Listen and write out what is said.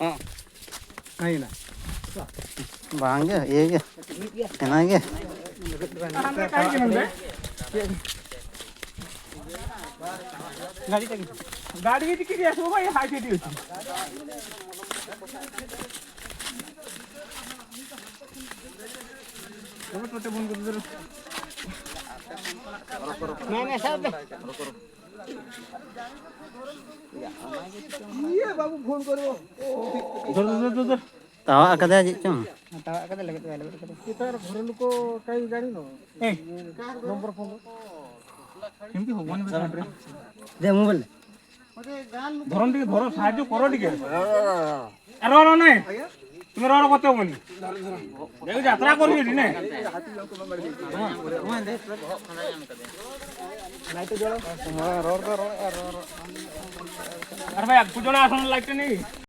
हाँ नहीं ना बांगे ये क्या है क्या हमने काहे के नंदे गाड़ी की किती असो भाई हाय किती होती छोटे फोन कर जरा नहीं सब ये बाबू फोन करो धर तावा कदा जिचम तावा कदा लगत वाले की तर घर लोक काही गाडी न ए नंबर फोन केमती होबनी बे दे मोबाइल ধরন টিকে ধরো সাহায্য করো টিকে আর রো নাই তুমি রো কত বলি দেখো যাত্রা করবি নি না লাইট জ্বলো হ্যাঁ রো আর ভাই আগ জনা আসন লাইট নেই